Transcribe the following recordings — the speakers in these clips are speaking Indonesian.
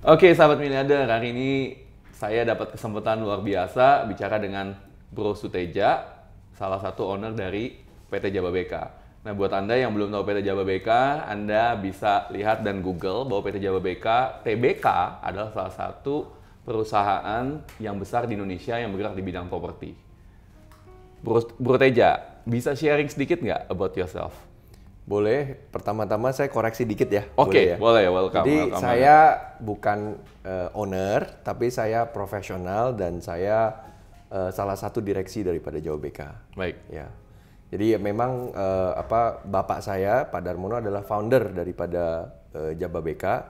Oke, sahabat miliarder, hari ini saya dapat kesempatan luar biasa bicara dengan Bro Suteja, salah satu owner dari PT Jababeka. Nah, buat Anda yang belum tahu PT Jababeka, Anda bisa lihat dan Google bahwa PT Jababeka, TBK, adalah salah satu perusahaan yang besar di Indonesia yang bergerak di bidang properti. Bro Teja, bisa sharing sedikit nggak about yourself? Boleh, pertama-tama saya koreksi dikit ya. Oke, boleh, welcome. Jadi welcome. saya bukan owner, tapi saya profesional dan saya salah satu direksi daripada Jababeka. Baik. Ya. Jadi memang bapak saya, Pak Darmono adalah founder daripada Jababeka.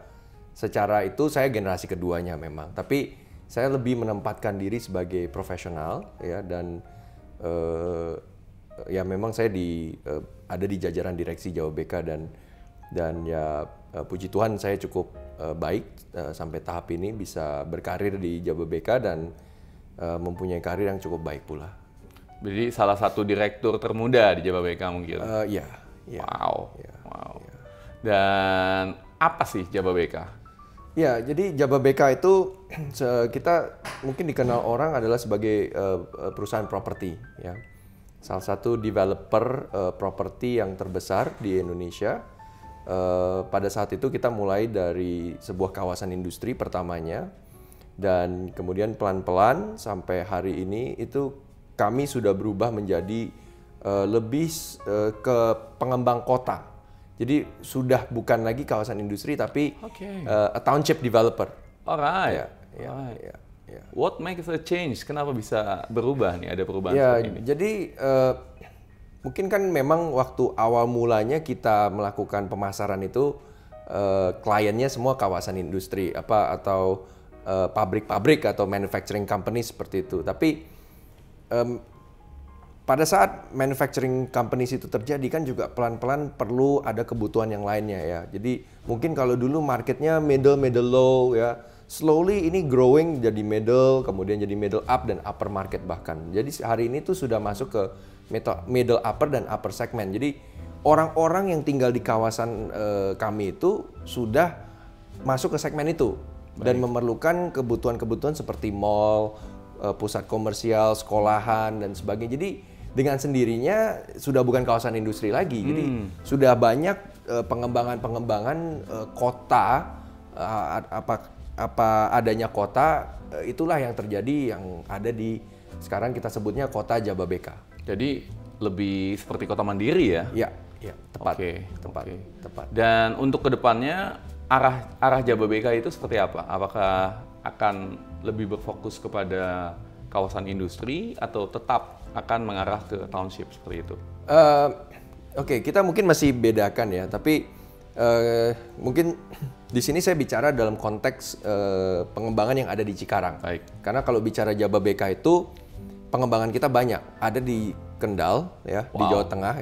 Secara itu saya generasi keduanya memang, tapi saya lebih menempatkan diri sebagai profesional ya dan ya memang saya ada di jajaran direksi Jababeka dan ya puji Tuhan saya cukup baik sampai tahap ini bisa berkarir di Jababeka dan mempunyai karir yang cukup baik pula. Jadi salah satu direktur termuda di Jababeka mungkin? Iya. Wow. Dan apa sih Jababeka? Ya, jadi Jababeka itu kita mungkin dikenal orang adalah sebagai perusahaan properti ya. Salah satu developer properti yang terbesar di Indonesia. Pada saat itu kita mulai dari sebuah kawasan industri pertamanya dan kemudian pelan-pelan sampai hari ini itu kami sudah berubah menjadi lebih ke pengembang kota. Jadi sudah bukan lagi kawasan industri tapi a township developer. Alright. Ya. What makes a change? Kenapa bisa berubah nih? Ada perubahan Ya, seperti ini? jadi mungkin kan memang waktu awal mulanya kita melakukan pemasaran itu kliennya semua kawasan industri atau pabrik-pabrik atau manufacturing company seperti itu. Tapi pada saat manufacturing companies itu terjadi kan juga pelan-pelan perlu ada kebutuhan yang lainnya ya. Jadi mungkin kalau dulu marketnya middle low ya, slowly ini growing jadi middle, kemudian jadi middle up dan upper market bahkan. Jadi hari ini tuh sudah masuk ke middle upper dan upper segment. Jadi orang-orang yang tinggal di kawasan kami itu sudah masuk ke segmen itu. Dan memerlukan kebutuhan-kebutuhan seperti mall, pusat komersial, sekolahan dan sebagainya. Jadi dengan sendirinya sudah bukan kawasan industri lagi. Jadi sudah banyak pengembangan-pengembangan kota adanya kota itulah yang terjadi yang ada di sekarang kita sebutnya kota Jababeka. Jadi lebih seperti kota mandiri ya? Iya, tepat. Oke. Tepat. Dan untuk kedepannya arah Jababeka itu seperti apa? Apakah akan lebih berfokus kepada kawasan industri atau tetap akan mengarah ke township seperti itu? Oke, kita mungkin masih bedakan ya, tapi mungkin di sini saya bicara dalam konteks pengembangan yang ada di Cikarang. Baik. Karena kalau bicara Jababeka itu pengembangan kita banyak, ada di Kendal ya, di Jawa Tengah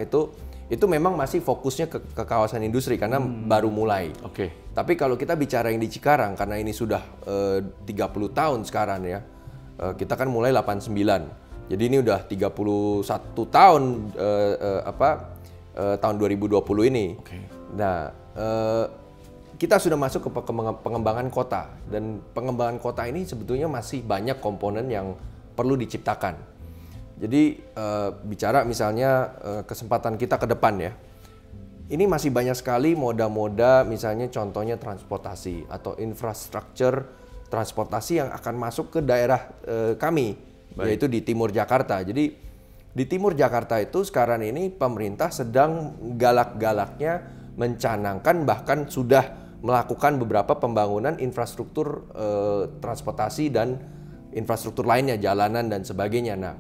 itu memang masih fokusnya ke kawasan industri karena baru mulai. Oke. Tapi kalau kita bicara yang di Cikarang karena ini sudah 30 tahun sekarang ya. Kita kan mulai 89. Jadi ini udah 31 tahun tahun 2020 ini. Oke. Nah, kita sudah masuk ke pengembangan kota dan pengembangan kota ini sebetulnya masih banyak komponen yang perlu diciptakan. Jadi bicara misalnya kesempatan kita ke depan ya. Ini masih banyak sekali moda-moda misalnya contohnya transportasi atau infrastruktur transportasi yang akan masuk ke daerah kami. Yaitu di Timur Jakarta. Jadi di Timur Jakarta itu sekarang ini pemerintah sedang galak-galaknya mencanangkan bahkan sudah melakukan beberapa pembangunan infrastruktur transportasi dan infrastruktur lainnya, jalanan dan sebagainya. Nah,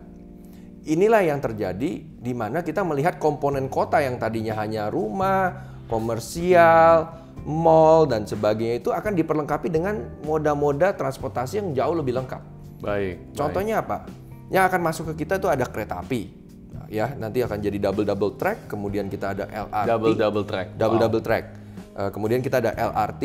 inilah yang terjadi di mana kita melihat komponen kota yang tadinya hanya rumah, komersial, mall dan sebagainya itu akan diperlengkapi dengan moda-moda transportasi yang jauh lebih lengkap. Baik. Contohnya apa? Yang akan masuk ke kita itu ada kereta api. Ya, nanti akan jadi double track, kemudian kita ada LRT. Double track. Kemudian kita ada LRT,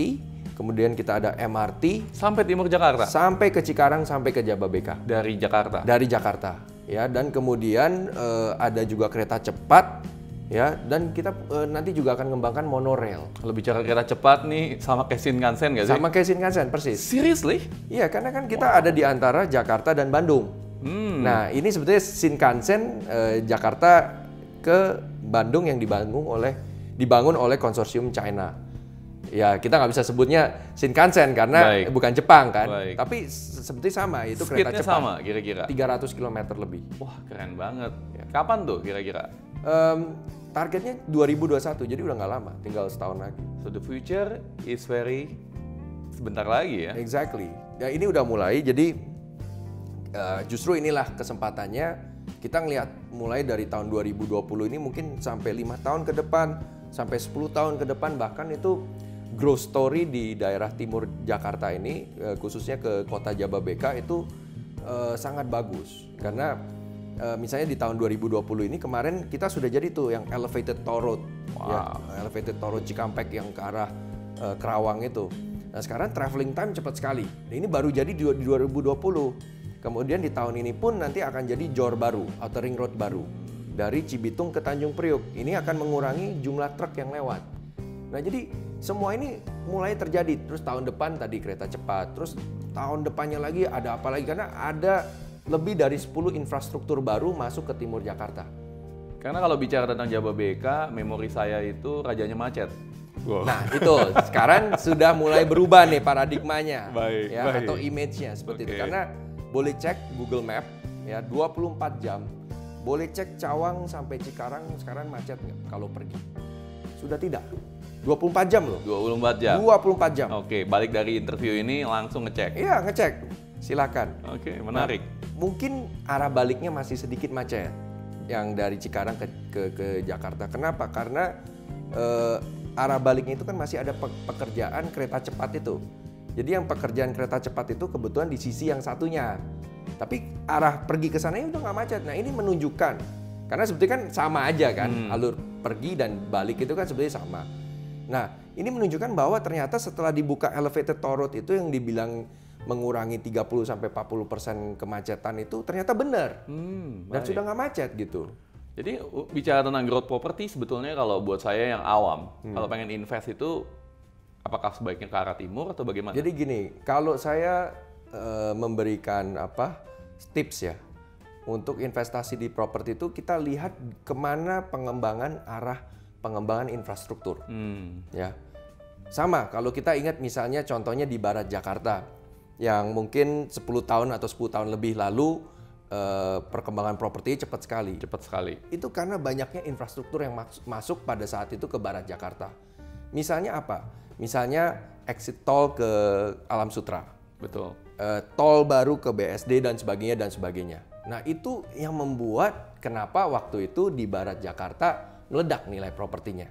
kemudian kita ada MRT. Sampai Timur Jakarta? Sampai ke Cikarang, sampai ke Jababeka. Dari Jakarta? Dari Jakarta. Ya, dan kemudian ada juga kereta cepat ya, dan kita nanti juga akan mengembangkan monorail. Kalau bicara kereta cepat nih sama kayak Shinkansen nggak sih? Sama kayak Shinkansen, persis. Seriously? Iya, karena kan kita ada di antara Jakarta dan Bandung. Nah, ini sebetulnya Shinkansen Jakarta ke Bandung yang dibangun oleh konsorsium China. Ya, kita nggak bisa sebutnya Shinkansen karena bukan Jepang kan. Tapi sebetulnya sama, itu kereta cepat. sama kira-kira? 300 km lebih. Wah, keren banget. Kapan tuh kira-kira? Targetnya 2021, jadi udah nggak lama, tinggal setahun lagi. So the future is very sebentar lagi ya? Exactly. Ya, ini udah mulai, jadi justru inilah kesempatannya kita ngelihat mulai dari tahun 2020 ini mungkin sampai 5 tahun ke depan, sampai 10 tahun ke depan, bahkan itu growth story di daerah timur Jakarta ini, khususnya ke kota Jababeka itu sangat bagus. Karena misalnya di tahun 2020 ini kemarin kita sudah jadi tuh yang elevated toll road, ya, elevated toll road Cikampek yang ke arah Kerawang itu. Nah, sekarang traveling time cepat sekali. Nah, ini baru jadi di 2020. Kemudian di tahun ini pun nanti akan jadi JOR baru, Outer Ring Road baru dari Cibitung ke Tanjung Priuk. Ini akan mengurangi jumlah truk yang lewat. Nah, jadi semua ini mulai terjadi. Terus tahun depan tadi kereta cepat, terus tahun depannya lagi ada apa lagi, karena ada lebih dari 10 infrastruktur baru masuk ke timur Jakarta. Karena kalau bicara tentang Jababeka, memori saya itu rajanya macet. Wow. Nah, itu sekarang sudah mulai berubah nih paradigmanya, baik. Atau image-nya seperti itu. Karena boleh cek Google Map ya 24 jam. Boleh cek Cawang sampai Cikarang sekarang macet nggak kalau pergi? Sudah tidak. 24 jam loh. 24 jam. 24 jam. Oke, balik dari interview ini langsung ngecek. Iya, ngecek. Silakan. Oke, menarik. Nah, mungkin arah baliknya masih sedikit macet yang dari Cikarang ke Jakarta. Kenapa? Karena arah baliknya itu kan masih ada pekerjaan kereta cepat itu. Jadi yang pekerjaan kereta cepat itu kebetulan di sisi yang satunya. Tapi arah pergi ke sana udah nggak macet. Nah, ini menunjukkan, karena sebetulnya kan sama aja kan, alur pergi dan balik itu kan sebetulnya sama. Nah, ini menunjukkan bahwa ternyata setelah dibuka elevated toll road itu yang dibilang mengurangi 30-40% kemacetan itu ternyata benar. Dan sudah nggak macet gitu. Jadi bicara tentang growth property sebetulnya kalau buat saya yang awam, kalau pengen invest itu apakah sebaiknya ke arah timur atau bagaimana? Jadi gini, kalau saya memberikan tips ya untuk investasi di properti itu, kita lihat kemana pengembangan infrastruktur. Ya, sama kalau kita ingat misalnya contohnya di barat Jakarta yang mungkin 10 tahun atau 10 tahun lebih lalu perkembangan properti cepat sekali. Cepat sekali. Itu karena banyaknya infrastruktur yang masuk pada saat itu ke barat Jakarta. Misalnya apa? Misalnya exit tol ke Alam Sutra. Betul. Tol baru ke BSD dan sebagainya. Nah, itu yang membuat kenapa waktu itu di barat Jakarta meledak nilai propertinya.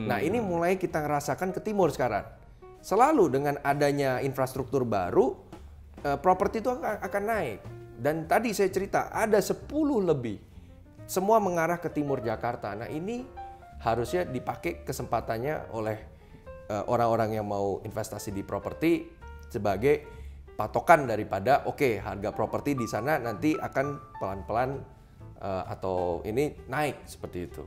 Nah, ini mulai kita rasakan ke timur sekarang. Selalu dengan adanya infrastruktur baru, properti itu akan naik. Dan tadi saya cerita ada 10 lebih. Semua mengarah ke timur Jakarta. Nah, ini harusnya dipakai kesempatannya oleh orang-orang yang mau investasi di properti sebagai patokan daripada harga properti di sana nanti akan pelan-pelan atau ini naik seperti itu.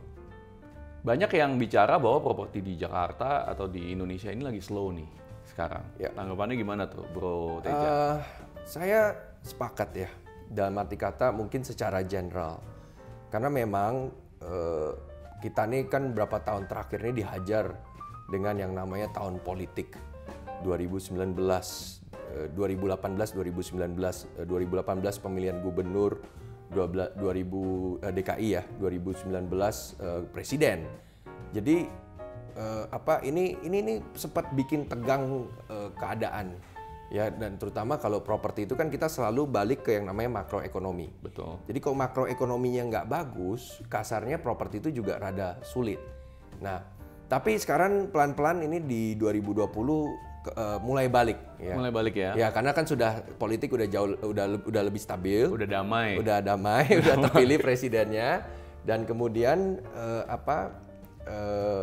Banyak yang bicara bahwa properti di Jakarta atau di Indonesia ini lagi slow nih sekarang. Ya. Tanggapannya gimana tuh, Bro Teja? Saya sepakat ya, dalam arti kata mungkin secara general. Karena memang kita nih kan berapa tahun terakhir ini dihajar dengan yang namanya tahun politik. 2019, 2018, 2019, 2018 pemilihan gubernur, 2000 DKI ya, 2019 presiden. Jadi ini sempat bikin tegang keadaan ya, dan terutama kalau properti itu kan kita selalu balik ke yang namanya makroekonomi. Betul. Jadi kalau makroekonominya nggak bagus, kasarnya properti itu juga rada sulit. Nah, tapi sekarang pelan-pelan ini di 2020 mulai balik ya. Mulai balik ya. Ya, karena kan sudah politik udah lebih stabil, udah damai, udah terpilih presidennya, dan kemudian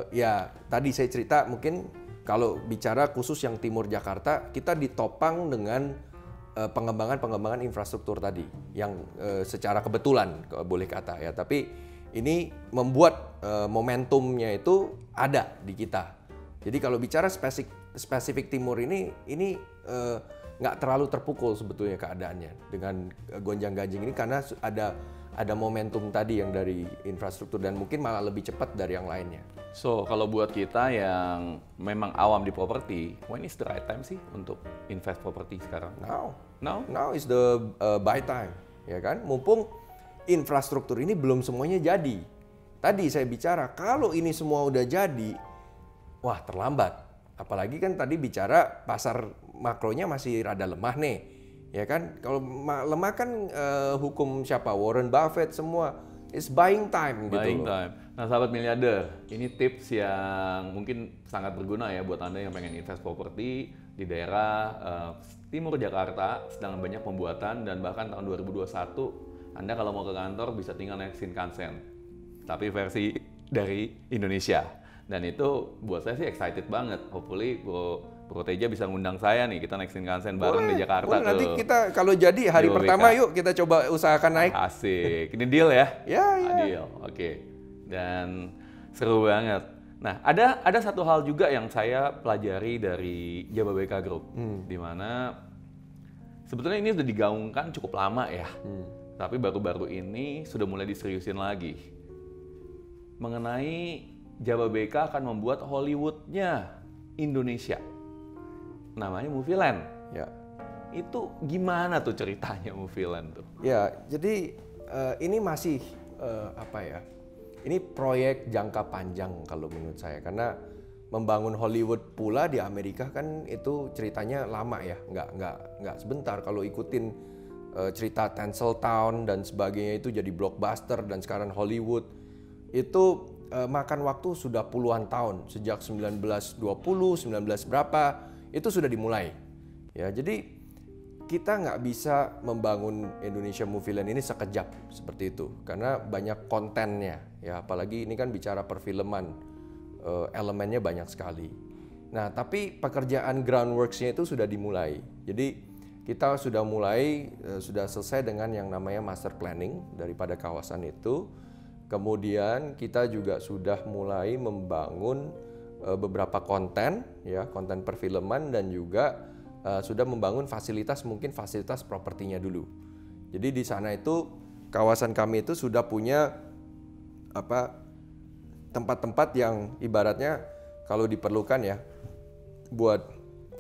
ya tadi saya cerita mungkin kalau bicara khusus yang timur Jakarta, kita ditopang dengan pengembangan infrastruktur tadi yang secara kebetulan boleh kata ya, tapi ini membuat momentumnya itu ada di kita. Jadi kalau bicara spesifik Timur ini nggak terlalu terpukul sebetulnya keadaannya dengan gonjang-ganjing ini karena ada momentum tadi yang dari infrastruktur dan mungkin malah lebih cepat dari yang lainnya. So, kalau buat kita yang memang awam di properti, when is the right time sih untuk invest properti sekarang? Now is the buy time, ya kan? Mumpung infrastruktur ini belum semuanya jadi. Tadi saya bicara, kalau ini semua udah jadi, wah terlambat. Apalagi kan tadi bicara pasar makronya masih rada lemah nih, ya kan? Kalau lemah kan hukum siapa? Warren Buffett semua, it's buying time gitu. Buying time. Nah, sahabat miliarder, ini tips yang mungkin sangat berguna ya buat Anda yang pengen invest properti di daerah timur Jakarta, sedang banyak pembuatan dan bahkan tahun 2021 Anda kalau mau ke kantor bisa tinggal naik Shinkansen, tapi versi dari Indonesia. Dan itu buat saya sih excited banget. Hopefully Bro Teja bisa ngundang saya nih, kita naik Shinkansen bareng di Jakarta. Boleh, nanti kita kalau jadi hari pertama yuk kita coba usahakan naik. Asik, ini deal ya? Ya. Deal, oke. Dan seru banget. Nah, ada satu hal juga yang saya pelajari dari Jababeka Group, di mana sebetulnya ini sudah digaungkan cukup lama ya, tapi baru-baru ini sudah mulai diseriusin lagi. Mengenai Jababeka akan membuat Hollywood-nya Indonesia, namanya Movieland. Ya. Itu gimana tuh ceritanya Movieland tuh? Ya, jadi ini masih apa ya? Ini proyek jangka panjang kalau menurut saya, karena membangun Hollywood pula di Amerika kan itu ceritanya lama ya, nggak sebentar. Kalau ikutin cerita Tinseltown dan sebagainya itu jadi blockbuster dan sekarang Hollywood itu makan waktu sudah puluhan tahun, sejak 1920, 19 berapa itu sudah dimulai. Ya, jadi kita nggak bisa membangun Indonesia Movieland ini sekejap seperti itu karena banyak kontennya ya, apalagi ini kan bicara perfilman, elemennya banyak sekali. Nah, tapi pekerjaan groundworks-nya itu sudah dimulai. Jadi kita sudah mulai, sudah selesai dengan yang namanya master planning daripada kawasan itu. Kemudian kita juga sudah mulai membangun beberapa konten ya, konten perfilman dan juga sudah membangun fasilitas, mungkin fasilitas propertinya dulu. Jadi di sana itu kawasan kami itu sudah punya tempat-tempat yang ibaratnya kalau diperlukan ya buat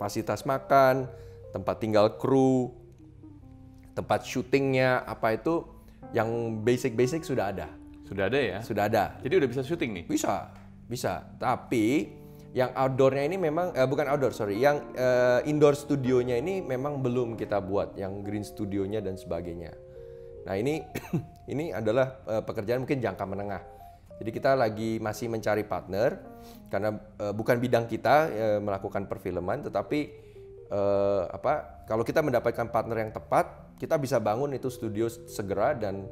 fasilitas makan, tempat tinggal kru, tempat syutingnya apa itu yang basic sudah ada. Sudah ada ya? Sudah ada. Jadi udah bisa syuting nih? Bisa. Tapi yang outdoornya ini memang bukan outdoor, sorry. Yang indoor studionya ini memang belum kita buat, yang green studionya dan sebagainya. Nah ini ini adalah pekerjaan mungkin jangka menengah. Jadi kita lagi masih mencari partner karena bukan bidang kita melakukan perfilman, tetapi kalau kita mendapatkan partner yang tepat, kita bisa bangun itu studio segera dan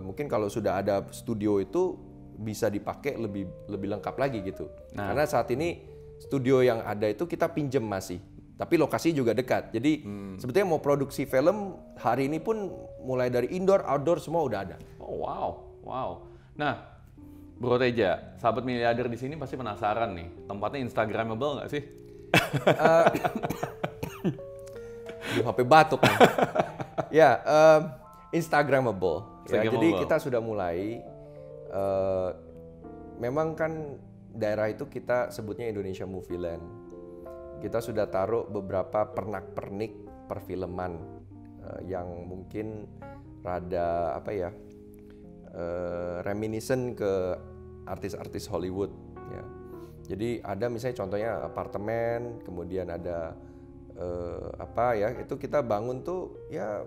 mungkin kalau sudah ada studio itu bisa dipakai lebih lengkap lagi gitu. Nah, karena saat ini studio yang ada itu kita pinjem masih, tapi lokasi juga dekat. Jadi sebetulnya mau produksi film hari ini pun mulai dari indoor, outdoor semua udah ada. Oh, wow. Nah, Bro Teja, sahabat miliarder di sini pasti penasaran nih, tempatnya Instagramable nggak sih? Duh, HP batuk nih. Ya, Instagramable. Ya, jadi kita sudah mulai. Memang kan daerah itu kita sebutnya Indonesia Movieland. Kita sudah taruh beberapa pernak-pernik perfilman yang mungkin rada reminiscent ke artis-artis Hollywood. Ya. Jadi ada misalnya contohnya apartemen, kemudian ada itu kita bangun tuh ya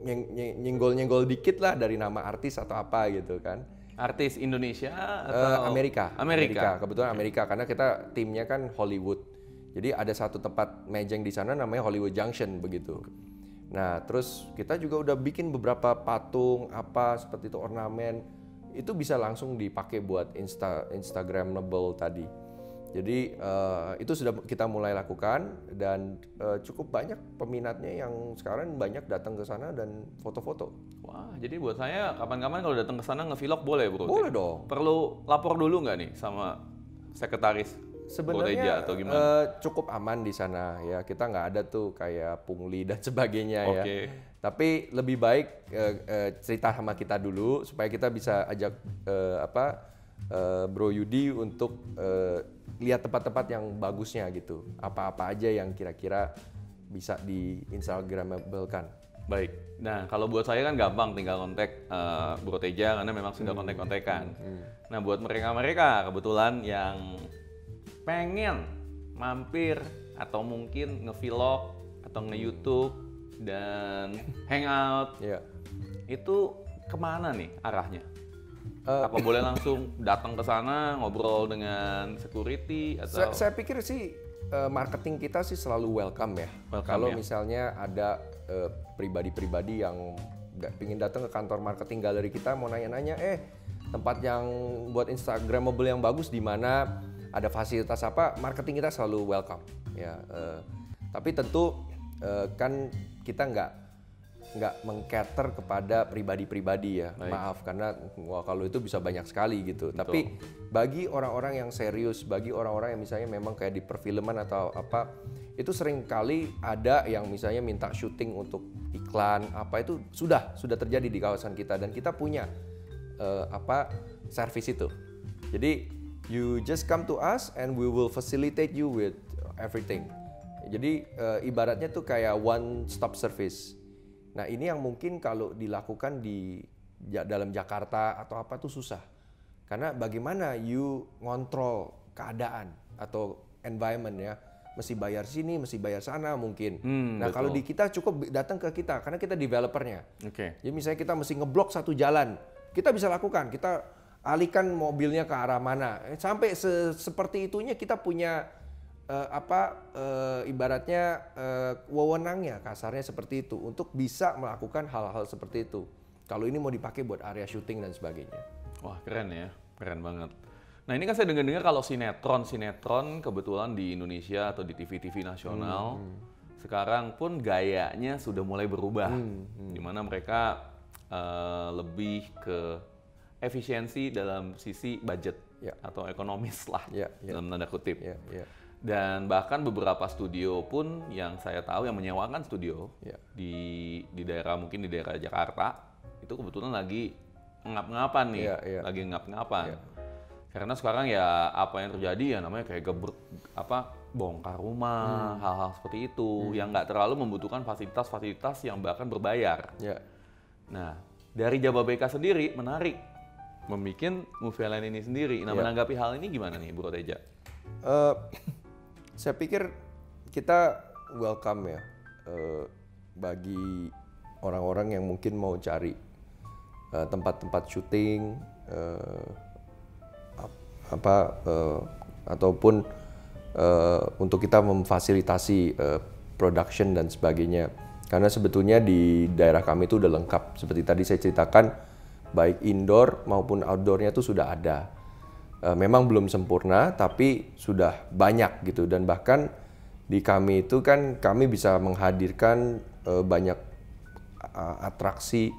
nyenggol-nyenggol dikit lah dari nama artis atau apa gitu kan. Artis Indonesia atau Amerika. Kebetulan Amerika karena kita timnya kan Hollywood. Jadi ada satu tempat mejeng di sana namanya Hollywood Junction begitu. Nah, terus kita juga udah bikin beberapa patung seperti itu, ornamen. Itu bisa langsung dipakai buat Instagramable tadi. Jadi itu sudah kita mulai lakukan dan cukup banyak peminatnya yang sekarang banyak datang ke sana dan foto-foto. Wah, jadi buat saya kapan-kapan kalau datang ke sana nge-vlog boleh, Bro? Boleh dong. Perlu lapor dulu nggak nih sama sekretaris Sebenarnya atau gimana? cukup aman di sana ya, kita nggak ada tuh kayak pungli dan sebagainya ya. Oke. Tapi lebih baik cerita sama kita dulu supaya kita bisa ajak Bro Yudi untuk lihat tempat-tempat yang bagusnya gitu. Apa-apa aja yang kira-kira bisa di Instagramable-kan. Baik. Nah, kalau buat saya kan gampang tinggal kontak Bro Teja karena memang sudah kontak-kontakan. Nah, buat mereka-mereka kebetulan yang pengen mampir atau mungkin nge-vlog atau nge-YouTube dan hangout, Iya. itu kemana nih arahnya? Apa boleh langsung datang ke sana ngobrol dengan security atau? Saya pikir sih marketing kita sih selalu welcome ya. Kalau misalnya ada pribadi-pribadi yang pingin datang ke kantor marketing galeri kita mau nanya-nanya, tempat yang buat Instagramable yang bagus di mana, ada fasilitas apa, marketing kita selalu welcome ya. Tapi tentu kan kita nggak meng-cater kepada pribadi-pribadi ya. Baik. Maaf karena kalau itu bisa banyak sekali gitu. Betul. Tapi bagi orang-orang yang serius, bagi orang-orang yang misalnya memang kayak di perfilman atau apa, itu sering kali ada yang misalnya minta syuting untuk iklan apa, itu sudah terjadi di kawasan kita dan kita punya service itu. Jadi you just come to us and we will facilitate you with everything. Jadi ibaratnya tuh kayak one stop service. Nah, ini yang mungkin kalau dilakukan di dalam Jakarta atau apa tuh susah. Karena bagaimana you ngontrol keadaan atau environment ya. Mesti bayar sini, mesti bayar sana mungkin. Nah, betul. Kalau di kita cukup datang ke kita karena kita developernya. Okay. Jadi misalnya kita mesti ngeblok satu jalan, kita bisa lakukan. Kita alihkan mobilnya ke arah mana. Sampai seperti itunya kita punya ibaratnya wewenangnya, kasarnya seperti itu untuk bisa melakukan hal-hal seperti itu. Kalau ini mau dipakai buat area syuting dan sebagainya. Wah, keren ya, keren banget. Nah, ini kan saya dengar-dengar kalau sinetron kebetulan di Indonesia atau di TV-TV nasional sekarang pun gayanya sudah mulai berubah, di mana mereka lebih ke efisiensi dalam sisi budget atau ekonomis lah, dalam tanda kutip. Dan bahkan beberapa studio pun yang saya tahu yang menyewakan studio di daerah, mungkin di daerah Jakarta itu kebetulan lagi ngap-ngapan nih, lagi ngap-ngapan. Karena sekarang ya apa yang terjadi ya namanya kayak bongkar rumah, hal-hal seperti itu yang nggak terlalu membutuhkan fasilitas-fasilitas yang bahkan berbayar. Nah, dari Jababeka sendiri menarik membuat movie line ini sendiri. Nah, menanggapi hal ini gimana nih, Bro Teja? Saya pikir kita welcome ya bagi orang-orang yang mungkin mau cari tempat-tempat syuting ataupun untuk kita memfasilitasi production dan sebagainya. Karena sebetulnya di daerah kami itu udah lengkap. Seperti tadi saya ceritakan, baik indoor maupun outdoornya itu sudah ada. Memang belum sempurna, tapi sudah banyak gitu. Dan bahkan di kami itu kan kami bisa menghadirkan banyak atraksi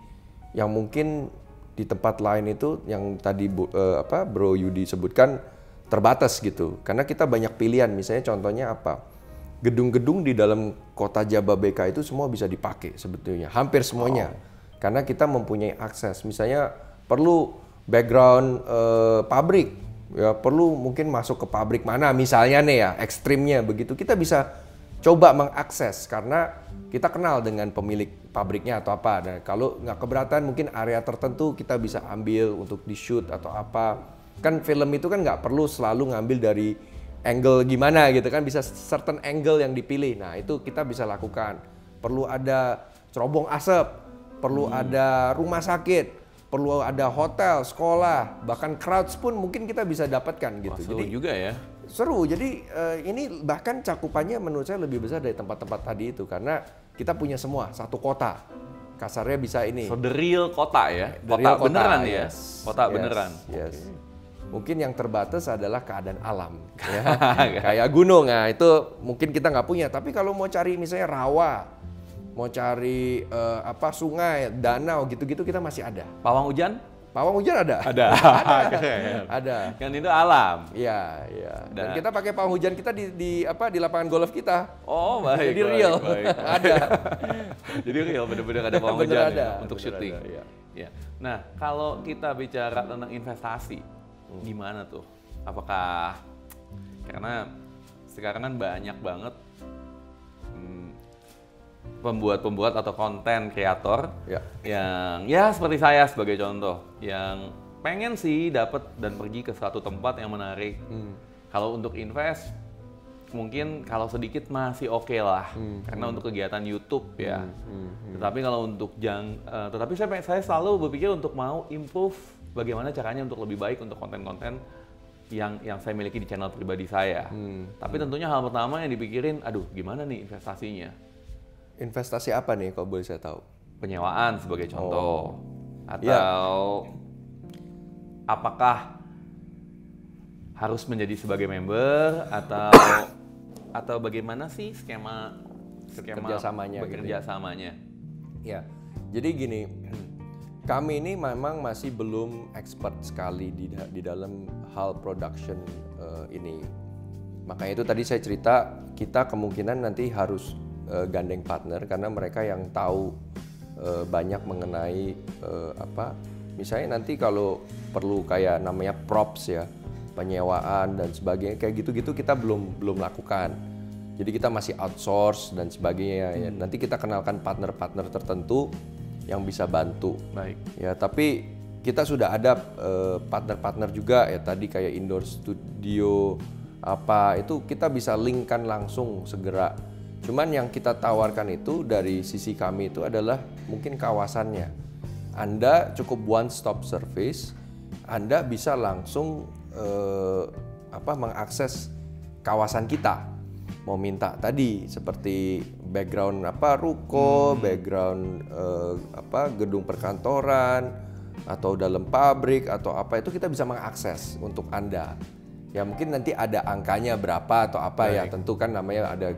yang mungkin di tempat lain itu yang tadi Bro Yudi sebutkan terbatas gitu. Karena kita banyak pilihan, misalnya contohnya apa? Gedung-gedung di dalam kota Jababeka itu semua bisa dipakai sebetulnya, hampir semuanya. Karena kita mempunyai akses. Misalnya perlu background pabrik, ya perlu mungkin masuk ke pabrik mana misalnya nih ya, ekstrimnya begitu. Kita bisa coba mengakses karena kita kenal dengan pemilik pabriknya atau apa. Nah, kalau nggak keberatan mungkin area tertentu kita bisa ambil untuk di-shoot atau apa. Kan film itu kan nggak perlu selalu ngambil dari angle gimana gitu kan, bisa certain angle yang dipilih. Nah, itu kita bisa lakukan. Perlu ada cerobong asap, perlu ada rumah sakit, perlu ada hotel, sekolah, bahkan crowds pun mungkin kita bisa dapatkan gitu. Wah, seru jadi juga ya. Seru. Jadi ini bahkan cakupannya menurut saya lebih besar dari tempat-tempat tadi itu karena kita punya semua satu kota. Kasarnya bisa ini. So the real kota ya. The real kota, beneran yes. ya. Kota beneran. Yes. Mungkin yang terbatas adalah keadaan alam, ya. Kayak gunung, nah itu mungkin kita nggak punya. Tapi kalau mau cari misalnya rawa, mau cari sungai, danau gitu-gitu kita masih ada. Pawang hujan? Pawang hujan ada. Ada. Ada. Kan itu alam. Iya, iya. Dan kita pakai pawang hujan kita di lapangan golf kita. Oh, baik. Jadi real. Baik. Ada. Jadi real, benar-benar ada pawang Bener hujan ada, ya, untuk syuting. Ada, iya. Ya. Nah, kalau kita bicara tentang investasi, gimana tuh? Apakah karena sekarang kan banyak banget pembuat atau konten kreator yang ya seperti saya sebagai contoh yang pengen sih dapat dan pergi ke suatu tempat yang menarik. Kalau untuk invest mungkin kalau sedikit masih oke lah karena untuk kegiatan YouTube ya. Tetapi kalau untuk tetapi saya selalu berpikir untuk mau improve bagaimana caranya untuk lebih baik untuk konten-konten yang saya miliki di channel pribadi saya. Tapi tentunya hal pertama yang dipikirin, aduh gimana nih investasinya? Investasi apa nih kalau boleh saya tahu? Penyewaan sebagai contoh. Atau apakah harus menjadi sebagai member atau bagaimana sih skema kerjasamanya? Bekerjasamanya. Ya, jadi gini, kami ini memang masih belum expert sekali di dalam hal production ini. Makanya itu tadi saya cerita kita kemungkinan nanti harus gandeng partner karena mereka yang tahu banyak mengenai misalnya nanti kalau perlu kayak namanya props ya, penyewaan dan sebagainya kayak gitu-gitu kita belum lakukan. Jadi kita masih outsource dan sebagainya ya. Nanti kita kenalkan partner-partner tertentu yang bisa bantu. Baik. Ya, tapi kita sudah ada partner-partner juga ya tadi kayak indoor studio itu kita bisa linkkan langsung segera. Cuman yang kita tawarkan itu dari sisi kami itu adalah mungkin kawasannya. Anda cukup one stop service, Anda bisa langsung mengakses kawasan kita. Mau minta tadi seperti background ruko, background gedung perkantoran atau dalam pabrik atau apa itu kita bisa mengakses untuk Anda. Ya mungkin nanti ada angkanya berapa atau apa. Baik. Ya tentu kan namanya ada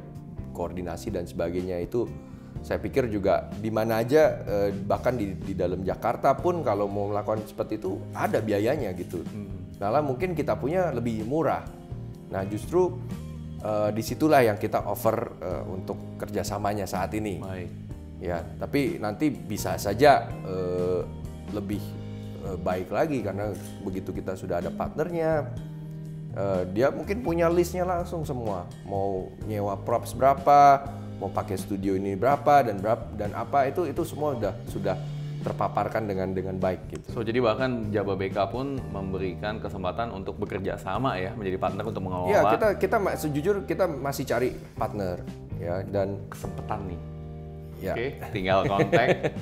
koordinasi dan sebagainya itu saya pikir juga di mana aja bahkan di dalam Jakarta pun kalau mau melakukan seperti itu ada biayanya gitu. Malah mungkin kita punya lebih murah. Nah justru disitulah yang kita offer untuk kerjasamanya saat ini. Baik. Ya tapi nanti bisa saja lebih baik lagi karena begitu kita sudah ada partnernya. Dia mungkin punya listnya langsung semua, mau nyewa props berapa, mau pakai studio ini berapa dan apa itu semua sudah terpaparkan dengan baik gitu. So jadi bahkan Jababeka pun memberikan kesempatan untuk bekerja sama ya menjadi partner untuk mengelola. Ya kita sejujur kita masih cari partner ya dan kesempatan nih. Ya. Oke, tinggal kontak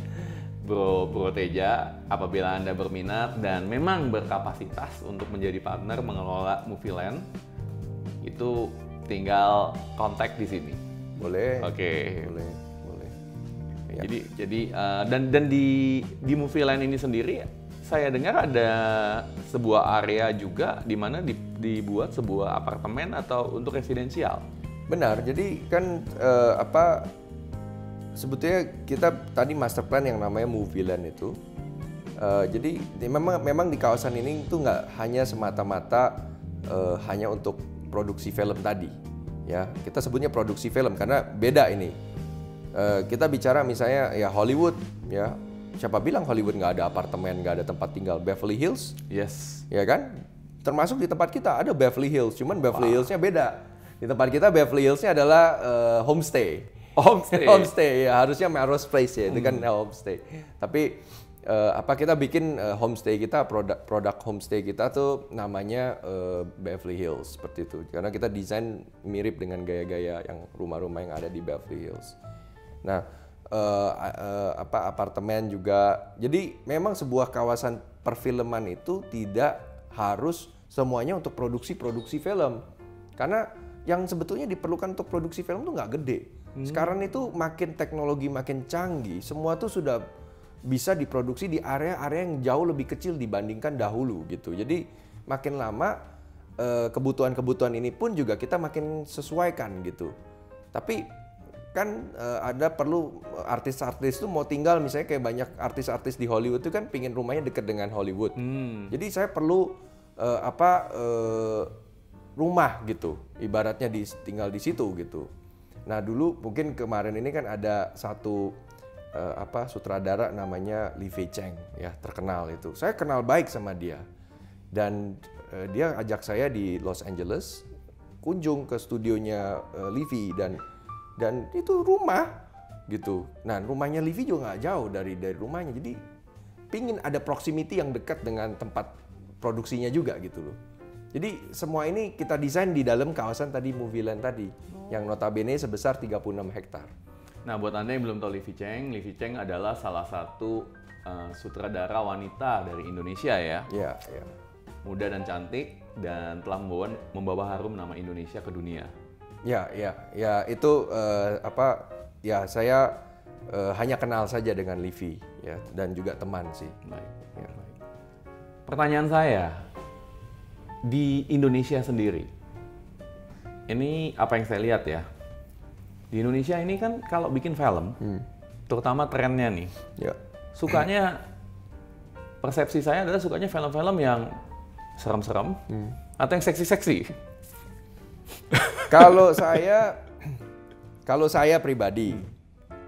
Bro Teja apabila Anda berminat dan memang berkapasitas untuk menjadi partner mengelola Movieland, itu tinggal kontak di sini. Boleh. Oke. Boleh. Ya. Jadi dan di Movieland ini sendiri saya dengar ada sebuah area juga di mana dibuat sebuah apartemen atau untuk residensial. Benar. Jadi kan sebetulnya kita tadi master plan yang namanya Movieland itu. Jadi memang di kawasan ini itu nggak hanya semata-mata hanya untuk produksi film tadi, ya kita sebutnya produksi film karena beda ini. Kita bicara misalnya ya Hollywood, ya siapa bilang Hollywood nggak ada apartemen, nggak ada tempat tinggal. Beverly Hills, yes, ya kan. Termasuk di tempat kita ada Beverly Hills, cuman Beverly Hillsnya beda. Di tempat kita Beverly Hillsnya adalah homestay. Homestay ya harusnya Melrose Place ya itu kan homestay. Tapi kita bikin homestay kita produk homestay kita tuh namanya Beverly Hills seperti itu karena kita desain mirip dengan gaya-gaya yang rumah-rumah yang ada di Beverly Hills. Nah apartemen juga. Jadi memang sebuah kawasan perfilman itu tidak harus semuanya untuk produksi film karena yang sebetulnya diperlukan untuk produksi film tuh nggak gede. Sekarang itu makin teknologi makin canggih, semua tuh sudah bisa diproduksi di area-area yang jauh lebih kecil dibandingkan dahulu gitu. Jadi makin lama kebutuhan-kebutuhan ini pun juga kita makin sesuaikan gitu. Tapi kan ada perlu artis-artis itu mau tinggal, misalnya kayak banyak artis-artis di Hollywood itu kan pingin rumahnya dekat dengan Hollywood. Jadi saya perlu rumah gitu, ibaratnya tinggal di situ gitu. Nah dulu mungkin kemarin ini kan ada satu sutradara namanya Li Fei Cheng, ya terkenal itu. Saya kenal baik sama dia dan dia ajak saya di Los Angeles kunjung ke studionya Livi dan itu rumah gitu. Nah rumahnya Livi juga nggak jauh dari rumahnya, jadi pingin ada proximity yang dekat dengan tempat produksinya juga gitu loh. Jadi semua ini kita desain di dalam kawasan tadi Movieland tadi, yang notabene sebesar 36 hektar. Nah buat Anda yang belum tahu Li Fei Cheng adalah salah satu sutradara wanita dari Indonesia ya. Iya. Muda dan cantik dan telah membawa harum nama Indonesia ke dunia. Ya itu saya hanya kenal saja dengan Livi ya, dan juga teman sih. Baik. Pertanyaan saya, di Indonesia sendiri, ini apa yang saya lihat ya, di Indonesia ini kan kalau bikin film, terutama trennya nih, sukanya, persepsi saya adalah sukanya film-film yang serem-serem atau yang seksi-seksi. Kalau saya pribadi,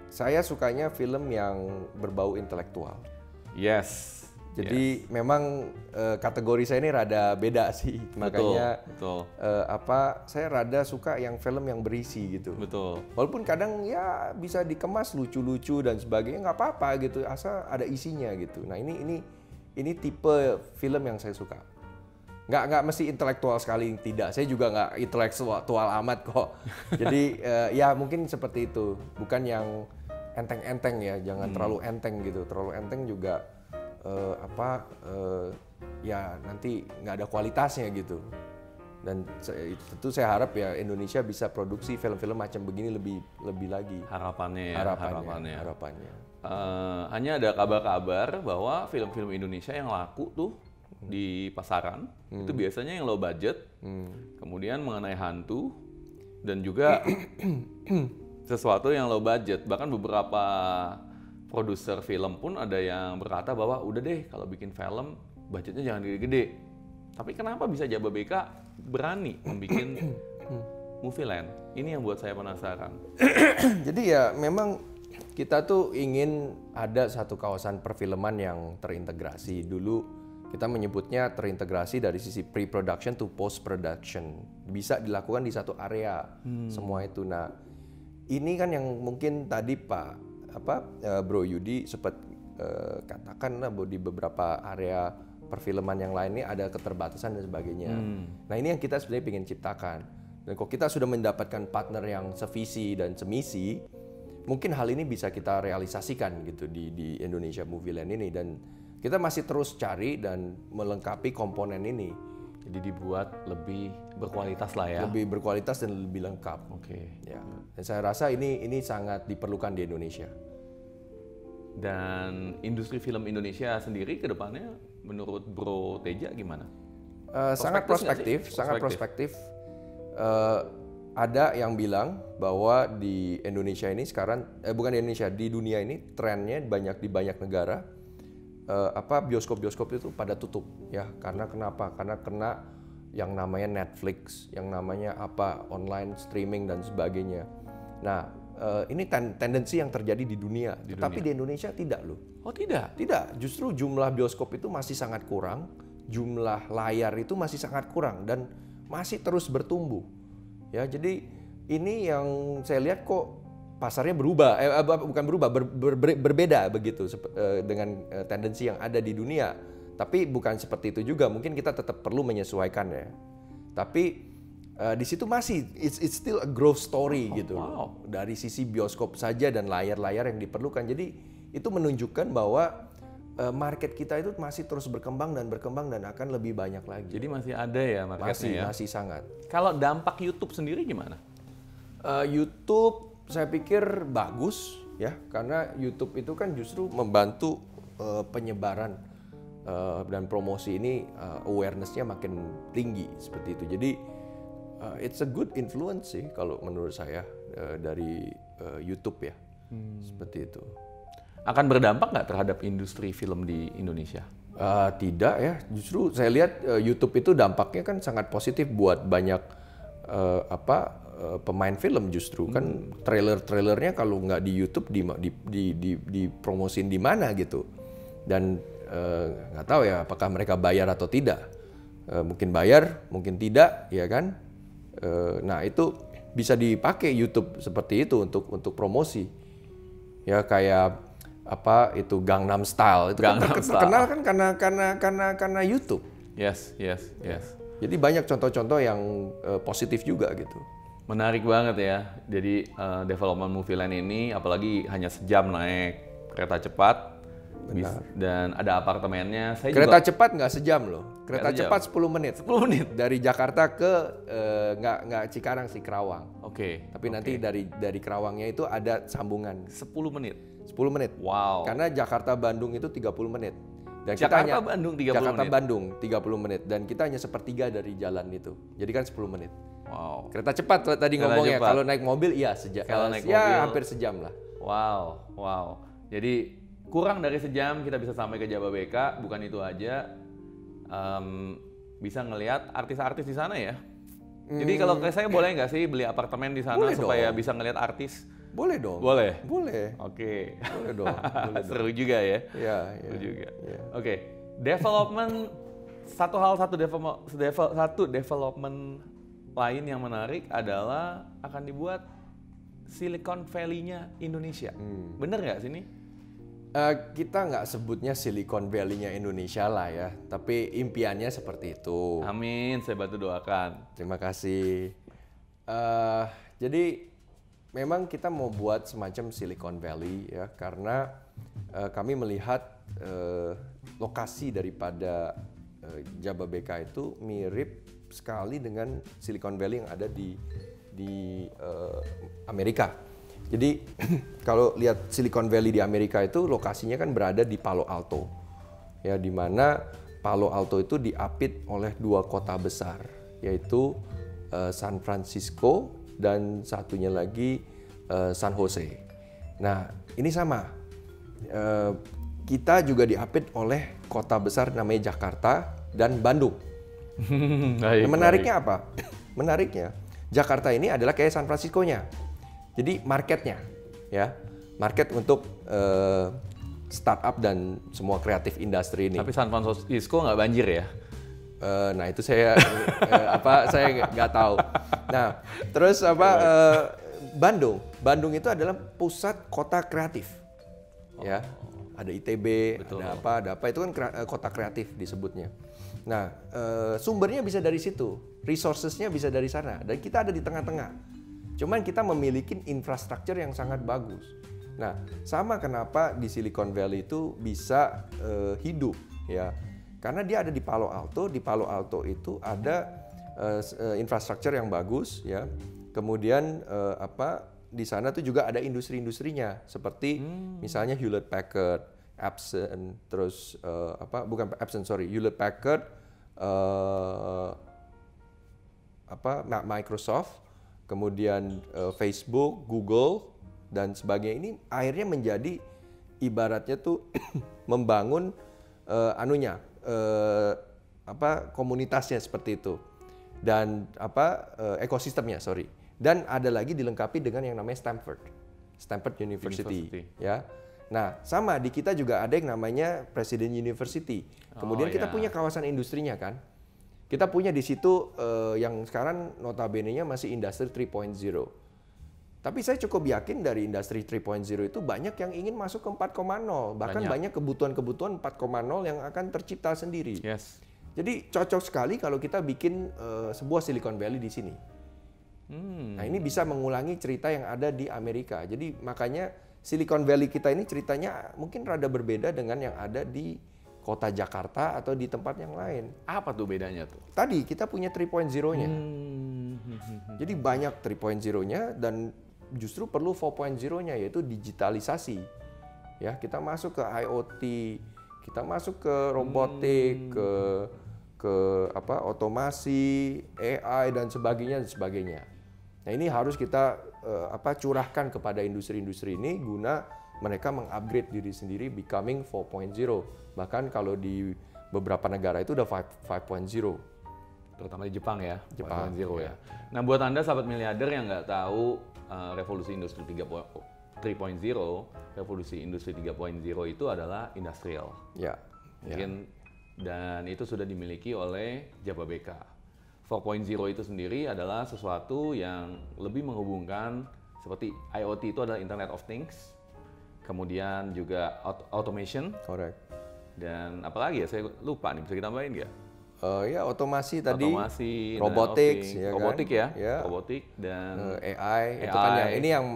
saya sukanya film yang berbau intelektual. Yes. Jadi memang kategori saya ini rada beda sih, makanya betul. Saya rada suka yang film yang berisi gitu. Betul. Walaupun kadang ya bisa dikemas lucu-lucu dan sebagainya, nggak apa-apa gitu, asal ada isinya gitu. Nah ini tipe film yang saya suka. Nggak mesti intelektual sekali, tidak. Saya juga nggak intelektual amat kok. Jadi ya mungkin seperti itu, bukan yang enteng-enteng ya, jangan terlalu enteng gitu. Terlalu enteng juga ya nanti nggak ada kualitasnya gitu. Dan tentu saya harap ya Indonesia bisa produksi film-film macam begini lebih lagi. Harapannya. Hanya ada kabar-kabar bahwa film-film Indonesia yang laku tuh di pasaran itu biasanya yang low budget, kemudian mengenai hantu dan juga sesuatu yang low budget. Bahkan beberapa produser film pun ada yang berkata bahwa udah deh kalau bikin film budgetnya jangan gede-gede. Tapi kenapa bisa Jababeka berani membuat Movieland? Ini yang buat saya penasaran. Jadi ya memang kita tuh ingin ada satu kawasan perfilman yang terintegrasi. Dulu kita menyebutnya terintegrasi dari sisi pre-production to post-production. Bisa dilakukan di satu area semua itu. Nah ini kan yang mungkin tadi Bro Yudi sempat katakan bahwa di beberapa area perfilman yang lain ini ada keterbatasan dan sebagainya. Nah ini yang kita sebenarnya ingin ciptakan. Dan kalau kita sudah mendapatkan partner yang sevisi dan semisi, mungkin hal ini bisa kita realisasikan gitu di Indonesia Movieland ini. Dan kita masih terus cari dan melengkapi komponen ini. Jadi dibuat lebih berkualitas lah ya. Lebih berkualitas dan lebih lengkap. Oke. Ya. Dan saya rasa ini sangat diperlukan di Indonesia. Dan industri film Indonesia sendiri ke depannya menurut Bro Teja gimana? Sangat prospektif. Ada yang bilang bahwa di Indonesia ini sekarang, bukan di Indonesia, di dunia ini trennya di banyak negara, bioskop-bioskop itu pada tutup ya. Karena kenapa? Karena kena yang namanya Netflix, yang namanya online streaming dan sebagainya. Nah ini tendensi yang terjadi di dunia, tapi di Indonesia tidak loh. Oh tidak? Tidak, justru jumlah bioskop itu masih sangat kurang, jumlah layar itu masih sangat kurang dan masih terus bertumbuh. Ya, jadi ini yang saya lihat kok pasarnya berubah, bukan berubah, berbeda begitu dengan tendensi yang ada di dunia. Tapi bukan seperti itu juga, mungkin kita tetap perlu menyesuaikan ya. Tapi di situ masih it's still a growth story gitu. Wow. Dari sisi bioskop saja dan layar-layar yang diperlukan. Jadi itu menunjukkan bahwa market kita itu masih terus berkembang dan akan lebih banyak lagi. Jadi masih ada ya marketnya Masih sangat. Kalau dampak YouTube sendiri gimana? YouTube saya pikir bagus ya, karena YouTube itu kan justru membantu penyebaran dan promosi ini awareness-nya makin tinggi seperti itu. Jadi it's a good influence sih kalau menurut saya dari YouTube ya, seperti itu. Akan berdampak nggak terhadap industri film di Indonesia? Tidak ya, justru saya lihat YouTube itu dampaknya kan sangat positif buat banyak pemain film justru kan trailernya kalau nggak di YouTube dipromosin di mana gitu, dan nggak tahu ya apakah mereka bayar atau tidak, mungkin bayar mungkin tidak ya kan. Nah itu bisa dipakai YouTube seperti itu untuk promosi ya, kayak itu Gangnam Style itu terkenal kan karena YouTube. Yes. Jadi banyak contoh-contoh yang positif juga gitu. Menarik banget ya. Jadi development movie land ini apalagi hanya sejam naik kereta cepat. Benar. Dan ada apartemennya. Kereta cepat nggak sejam loh. Kereta cepat 10 menit. 10 menit. Dari Jakarta ke nggak Cikarang sih, Kerawang. Oke. Tapi nanti dari Kerawangnya itu ada sambungan. 10 menit. 10 menit. Wow. Karena Jakarta Bandung itu 30 menit. Dan Jakarta Bandung 30 Jakarta menit. Bandung 30 menit dan kita hanya sepertiga dari jalan itu. Jadi kan 10 menit. Wow. Kereta cepat tadi ngomongnya. Kalau naik mobil iya sejam. Kalau naik ya mobil, hampir sejam lah. Wow. Jadi kurang dari sejam kita bisa sampai ke Jababeka. Bukan itu aja, bisa ngelihat artis-artis di sana ya. Jadi kalau saya boleh nggak sih beli apartemen di sana supaya bisa ngelihat artis? Boleh dong. Boleh. Oke. Boleh dong. Seru juga ya. Iya. Seru juga. Ya. Oke. Development satu development lain yang menarik adalah akan dibuat Silicon Valley-nya Indonesia. Bener nggak sih ini? Kita nggak sebutnya Silicon Valley-nya Indonesia lah ya, tapi impiannya seperti itu. Amin, saya bantu doakan. Terima kasih. Jadi memang kita mau buat semacam Silicon Valley ya, karena kami melihat lokasi daripada Jababeka itu mirip sekali dengan Silicon Valley yang ada di Amerika. Jadi kalau lihat Silicon Valley di Amerika itu lokasinya kan berada di Palo Alto, ya, di mana Palo Alto itu diapit oleh dua kota besar, yaitu San Francisco dan satunya lagi San Jose. Nah ini sama, kita juga diapit oleh kota besar namanya Jakarta dan Bandung. Menariknya apa? Menariknya Jakarta ini adalah kayak San Francisco-nya. Jadi marketnya, ya, market untuk startup dan semua kreatif industri ini. Tapi San Francisco nggak banjir ya? Nah itu saya saya nggak tahu. Nah terus Bandung itu adalah pusat kota kreatif, ya. Ada ITB, betul. ada apa itu kan kota kreatif disebutnya. Nah sumbernya bisa dari situ, resourcesnya bisa dari sana, dan kita ada di tengah-tengah. Cuman kita memiliki infrastruktur yang sangat bagus. Nah, sama kenapa di Silicon Valley itu bisa hidup, ya. Karena dia ada di Palo Alto. Di Palo Alto itu ada infrastruktur yang bagus, ya. Kemudian di sana tuh juga ada industri-industrinya, seperti misalnya Hewlett Packard, Epson, terus Hewlett Packard, Microsoft. Kemudian Facebook, Google, dan sebagainya ini akhirnya menjadi ibaratnya tuh membangun komunitasnya seperti itu, dan ekosistemnya, dan ada lagi dilengkapi dengan yang namanya Stanford University. Ya. Nah sama di kita juga ada yang namanya President University. Kemudian kita punya kawasan industrinya kan. Kita punya di situ yang sekarang notabene-nya masih industri 3.0. Tapi saya cukup yakin dari industri 3.0 itu banyak yang ingin masuk ke 4.0. Bahkan banyak kebutuhan-kebutuhan 4.0 yang akan tercipta sendiri. Yes. Jadi cocok sekali kalau kita bikin sebuah Silicon Valley di sini. Nah ini bisa mengulangi cerita yang ada di Amerika. Jadi makanya Silicon Valley kita ini ceritanya mungkin rada berbeda dengan yang ada di kota Jakarta atau di tempat yang lain. Apa tuh bedanya tuh? Tadi kita punya 3.0-nya. Jadi banyak 3.0-nya dan justru perlu 4.0-nya, yaitu digitalisasi. Ya, kita masuk ke IoT, Kita masuk ke robotik, ke apa otomasi, AI dan sebagainya. Nah ini harus kita curahkan kepada industri-industri ini guna mereka mengupgrade diri sendiri becoming 4.0. Bahkan kalau di beberapa negara itu udah 5.0. Terutama di Jepang ya, Jepang 5.0 ya. Nah buat Anda sahabat miliarder yang nggak tahu revolusi industri 3.0, revolusi industri 3.0 itu adalah industrial. Ya. Mungkin dan itu sudah dimiliki oleh Jababeka. 4.0 itu sendiri adalah sesuatu yang lebih menghubungkan seperti IoT itu adalah Internet of Things, kemudian juga automation, Correct. dan apalagi ya saya lupa nih, bisa kita tambahin nggak? Ya otomasi tadi, Otomasi, robotics, ya kan? robotik ya, Ya. robotik dan AI, itu kan ini yang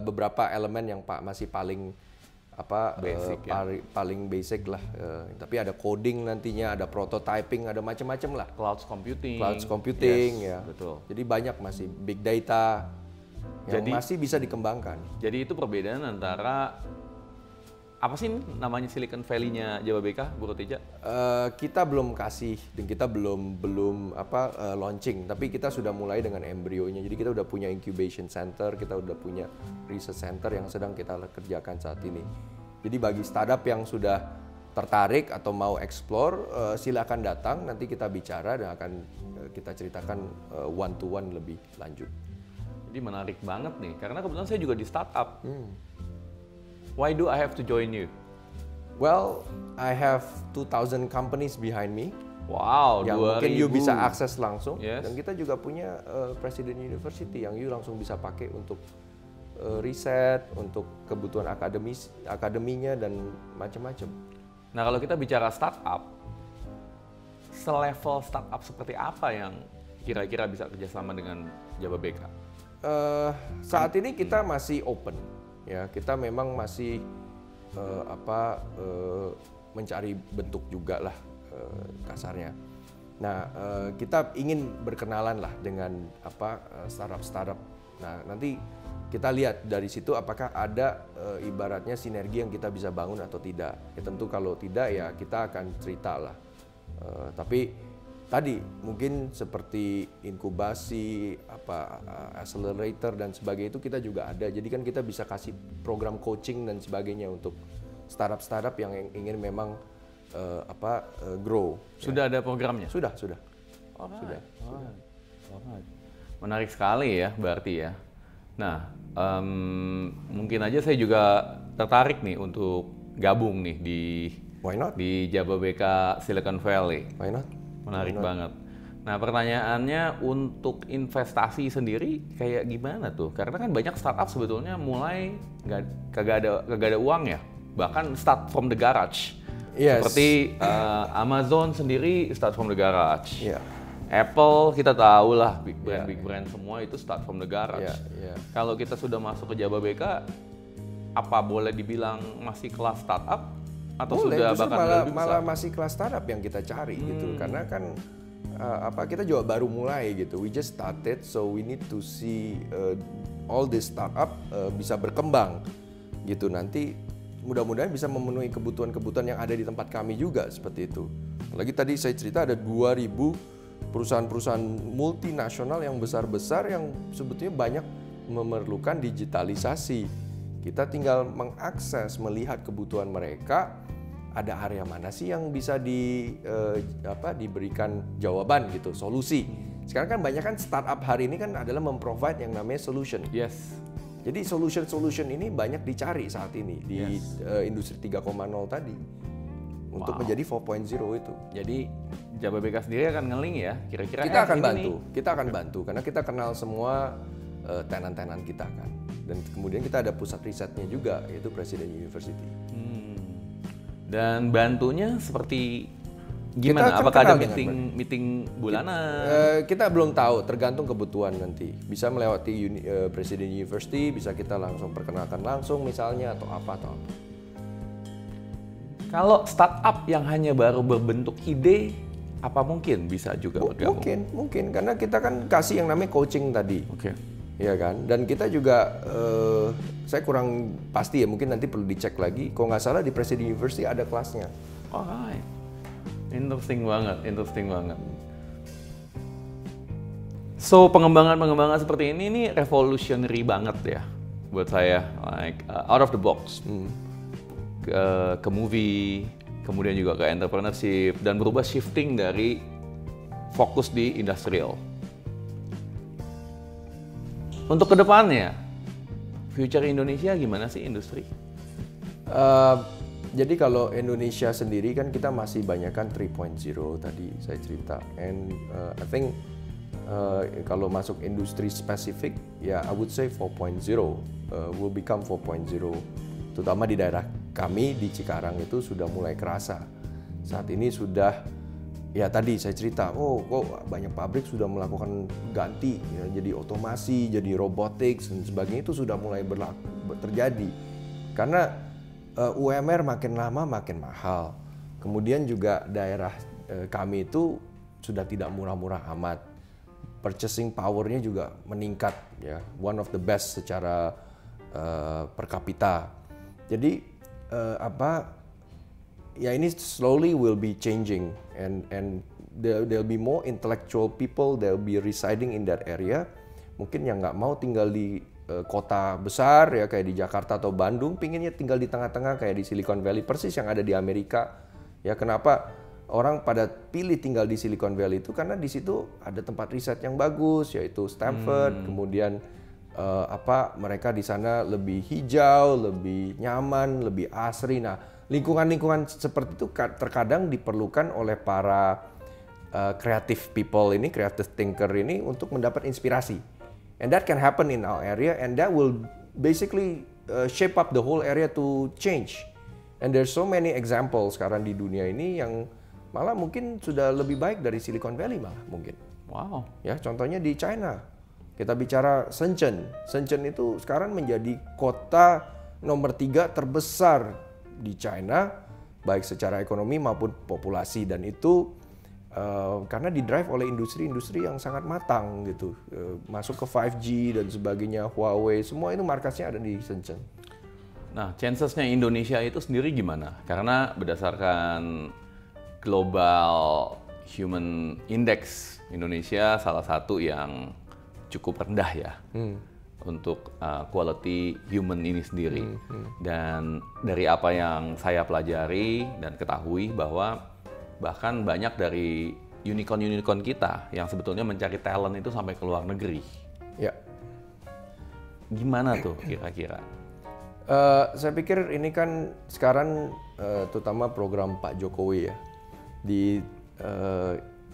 beberapa elemen yang masih paling Basic, paling basic lah. Tapi ada coding nantinya, ada prototyping, ada macam-macam lah. cloud computing. Cloud computing, Yes, ya. betul. Jadi banyak masih big data yang masih bisa dikembangkan. Jadi itu perbedaan antara apa sih namanya Silicon Valley-nya Jababeka, Bu Roteja? Kita belum kasih dan kita belum launching, tapi kita sudah mulai dengan embrionya. Jadi kita udah punya incubation center, kita udah punya research center yang sedang kita kerjakan saat ini. Jadi bagi startup yang sudah tertarik atau mau explore, silakan datang. Nanti kita bicara dan akan kita ceritakan one to one lebih lanjut. Jadi menarik banget nih, karena kebetulan saya juga di startup. Why do I have to join you? Well, I have 2,000 companies behind me. Wow, Yang 2000. mungkin you bisa akses langsung. Yes. Dan kita juga punya President University yang you langsung bisa pakai untuk riset, untuk kebutuhan akademinya dan macam-macam. Nah kalau kita bicara startup, selevel startup seperti apa yang kira-kira bisa kerjasama dengan Jababeka? Saat ini kita masih open. Ya, kita memang masih mencari bentuk juga lah kasarnya. Nah, kita ingin berkenalan lah dengan startup. Nah, nanti kita lihat dari situ apakah ada ibaratnya sinergi yang kita bisa bangun atau tidak. Ya tentu kalau tidak ya kita akan cerita lah. Tapi tadi mungkin seperti inkubasi, accelerator dan sebagainya itu kita juga ada. Jadi kan kita bisa kasih program coaching dan sebagainya untuk startup yang ingin memang grow. Sudah ada programnya? Sudah. Alright. Menarik sekali ya berarti ya. Nah, mungkin aja saya juga tertarik nih untuk gabung nih Why not? di Jababeka Silicon Valley. Why not? Menarik banget. Nah pertanyaannya untuk investasi sendiri kayak gimana tuh? Karena kan banyak startup sebetulnya mulai kagak ada uang ya. Bahkan start from the garage. Yes. Seperti Amazon sendiri start from the garage. Yeah. Apple kita tahu lah big brand semua itu start from the garage. Yeah. Kalau kita sudah masuk ke Jababeka, apa boleh dibilang masih kelas startup? Atau boleh, sudah bahkan lebih besar? malah masih kelas startup yang kita cari gitu, karena kan kita juga baru mulai gitu. We just started, so we need to see all this startup bisa berkembang gitu. Nanti mudah-mudahan bisa memenuhi kebutuhan-kebutuhan yang ada di tempat kami juga seperti itu. Lagi tadi saya cerita ada 2.000 perusahaan-perusahaan multinasional yang besar-besar yang sebetulnya banyak memerlukan digitalisasi. Kita tinggal mengakses, melihat kebutuhan mereka. Ada area mana sih yang bisa diberikan jawaban gitu, solusi. Sekarang kan banyak kan startup hari ini kan adalah memprovide yang namanya solution. Yes. Jadi solution ini banyak dicari saat ini di industri 3.0 tadi untuk menjadi 4.0 itu. Jadi Jababeka sendiri akan ngeling ya, kira-kira Kita akan bantu, kita akan bantu karena kita kenal semua tenan-tenan kita kan. Dan kemudian kita ada pusat risetnya juga, yaitu President University. Dan bantunya seperti gimana? Apakah ada meeting bulanan? Kita belum tahu, tergantung kebutuhan nanti. Bisa melewati President University, bisa kita langsung perkenalkan langsung misalnya atau apa. Kalau startup yang hanya baru berbentuk ide, apa mungkin bisa juga bergabung? Mungkin karena kita kan kasih yang namanya coaching tadi. Oke. Ya kan, dan kita juga saya kurang pasti ya, mungkin nanti perlu dicek lagi. Kalau nggak salah di President University ada kelasnya Alright. Interesting banget. So pengembangan seperti ini revolutionary banget ya buat saya, like out of the box. Ke movie, kemudian juga ke entrepreneurship dan berubah shifting dari fokus di industrial. Untuk kedepannya, future Indonesia gimana sih industri? Jadi kalau Indonesia sendiri kan kita masih banyakkan 3.0 tadi saya cerita, and I think kalau masuk industri spesifik ya I would say 4.0 will become 4.0, terutama di daerah kami di Cikarang itu sudah mulai kerasa. Saat ini sudah ya tadi saya cerita, kok banyak pabrik sudah melakukan ganti ya, jadi otomasi, jadi robotics dan sebagainya, itu sudah mulai terjadi karena UMR makin lama makin mahal. Kemudian juga daerah kami itu sudah tidak murah-murah amat. Purchasing power-nya juga meningkat ya, one of the best secara per kapita. Jadi ya ini slowly will be changing, and there'll be more intellectual people, they'll be residing in that area. Mungkin yang nggak mau tinggal di kota besar ya kayak di Jakarta atau Bandung, pinginnya tinggal di tengah-tengah kayak di Silicon Valley, persis yang ada di Amerika. Ya kenapa orang pada pilih tinggal di Silicon Valley itu karena di situ ada tempat riset yang bagus, yaitu Stanford. Kemudian mereka di sana lebih hijau, lebih nyaman, lebih asri. Nah, lingkungan-lingkungan seperti itu terkadang diperlukan oleh para creative people ini, creative thinker ini untuk mendapat inspirasi. And that can happen in our area, and that will basically shape up the whole area to change. And there's so many examples sekarang di dunia ini yang malah mungkin sudah lebih baik dari Silicon Valley malah mungkin. Wow. Ya, contohnya di China. Kita bicara Shenzhen. Shenzhen itu sekarang menjadi kota nomor 3 terbesar di China, baik secara ekonomi maupun populasi, dan itu karena didrive oleh industri-industri yang sangat matang gitu. Masuk ke 5G dan sebagainya, Huawei, semua itu markasnya ada di Shenzhen. Nah, chances-nya Indonesia itu sendiri gimana? Karena berdasarkan Global Human Index, Indonesia salah satu yang cukup rendah ya untuk quality human ini sendiri. Dan dari apa yang saya pelajari dan ketahui bahwa bahkan banyak dari unicorn kita yang sebetulnya mencari talent itu sampai ke luar negeri. Ya. Gimana tuh kira-kira? Saya pikir ini kan sekarang terutama program Pak Jokowi ya. Di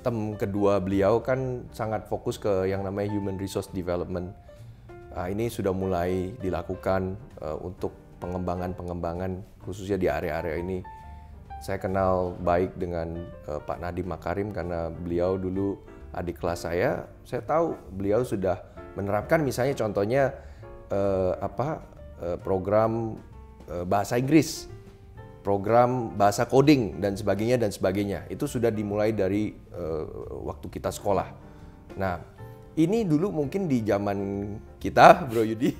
term kedua beliau kan sangat fokus ke yang namanya Human Resource Development. Ini sudah mulai dilakukan untuk pengembangan khususnya di area-area ini. Saya kenal baik dengan Pak Nadiem Makarim karena beliau dulu adik kelas saya. Saya tahu beliau sudah menerapkan misalnya contohnya program bahasa Inggris, program bahasa coding dan sebagainya. Itu sudah dimulai dari waktu kita sekolah. Nah, ini dulu mungkin di zaman kita, Bro Yudi,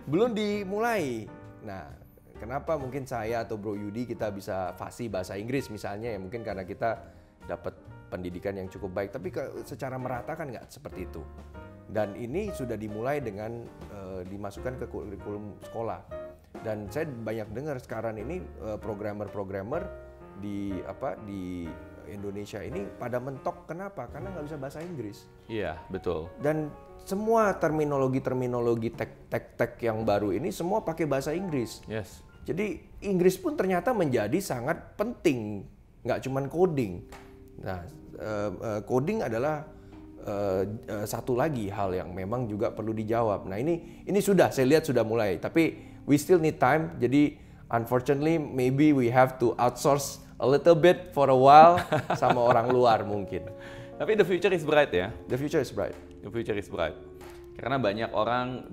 belum dimulai. Nah, kenapa mungkin saya atau Bro Yudi kita bisa fasih bahasa Inggris misalnya ya mungkin karena kita dapat pendidikan yang cukup baik, tapi secara merata kan nggak seperti itu. Dan ini sudah dimulai dengan dimasukkan ke kurikulum sekolah. Dan saya banyak dengar sekarang ini programmer di Indonesia ini pada mentok. Kenapa? Karena nggak bisa bahasa Inggris. Iya, betul. Dan semua terminologi tech yang baru ini semua pakai bahasa Inggris. Yes. Jadi Inggris pun ternyata menjadi sangat penting, nggak cuma coding. Nah, coding adalah satu lagi hal yang memang juga perlu dijawab. Nah ini sudah saya lihat sudah mulai, tapi we still need time. Jadi unfortunately maybe we have to outsource a little bit for a while sama orang luar mungkin. Tapi the future is bright ya. The future is bright. The future is bright. Karena banyak orang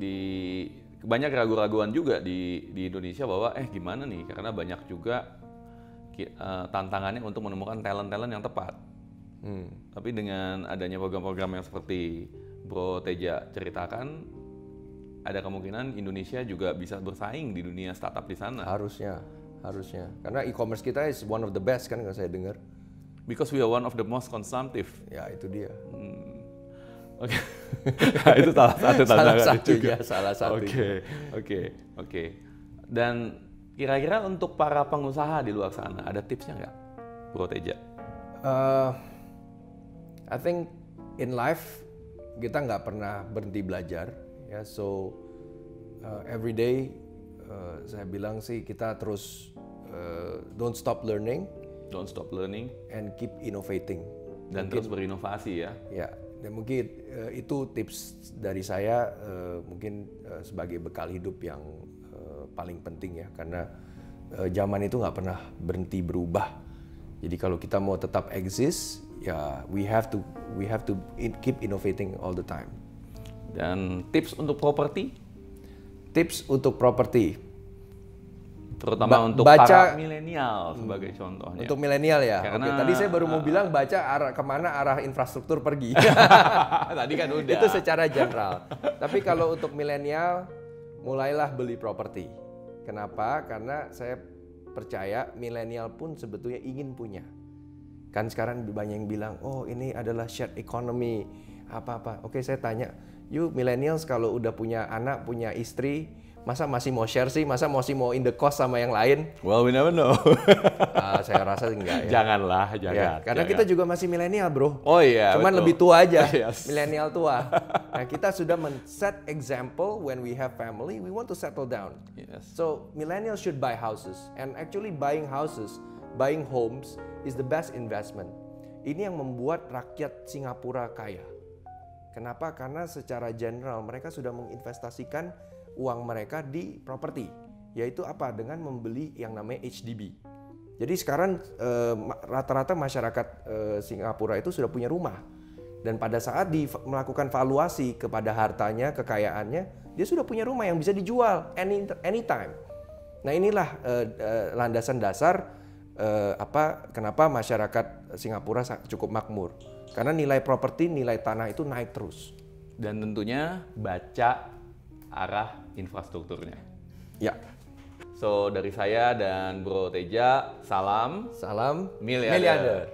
banyak ragu-raguan juga di Indonesia bahwa gimana nih, karena banyak juga tantangannya untuk menemukan talent-talent yang tepat. Tapi dengan adanya program-program yang seperti Bro Teja ceritakan, ada kemungkinan Indonesia juga bisa bersaing di dunia startup di sana. Harusnya. harusnya. Karena e-commerce kita is one of the best kan kalau saya dengar. Because we are one of the most consumptive. Ya itu dia. Oke. Itu salah satu tantangan juga. Salah satu. Oke. Dan kira-kira untuk para pengusaha di luar sana ada tipsnya nggak, Bro Teja? I think in life kita nggak pernah berhenti belajar, ya. So every day saya bilang sih kita terus don't stop learning. Don't stop learning. And keep innovating. Dan terus berinovasi ya. Ya, dan mungkin itu tips dari saya mungkin sebagai bekal hidup yang paling penting ya, karena zaman itu nggak pernah berhenti berubah. Jadi kalau kita mau tetap exist, ya we have to keep innovating all the time. Dan tips untuk properti? Tips untuk properti. Terutama untuk para milenial sebagai contohnya. Untuk milenial ya. Karena, Oke, tadi saya baru mau bilang baca kemana arah infrastruktur pergi. Tadi kan udah. Itu secara general. Tapi kalau untuk milenial, mulailah beli properti. Kenapa? Karena saya percaya milenial pun sebetulnya ingin punya. Kan sekarang banyak yang bilang, oh ini adalah shared economy, apa-apa. Oke, saya tanya, yuk millennials kalau udah punya anak, punya istri, masa masih mau share sih? Masa masih mau in the cost sama yang lain? Well, we never know. Saya rasa enggak ya. Jangan. Ya, karena kita juga masih milenial, bro. Oh iya, cuman betul. lebih tua aja, Yes. milenial tua. Nah, kita sudah set example when we have family, we want to settle down. Yes. So, millennials should buy houses. And actually buying houses, buying homes is the best investment. Ini yang membuat rakyat Singapura kaya. Kenapa? Karena secara general mereka sudah menginvestasikan uang mereka di properti, yaitu apa? Dengan membeli yang namanya HDB. Jadi sekarang rata-rata masyarakat Singapura itu sudah punya rumah, dan pada saat melakukan valuasi kepada hartanya, kekayaannya, dia sudah punya rumah yang bisa dijual anytime. Nah inilah landasan dasar kenapa masyarakat Singapura cukup makmur, karena nilai properti, nilai tanah itu naik terus. Dan tentunya baca arah infrastrukturnya. Ya. So dari saya dan Bro Teja, salam Salam miliarder.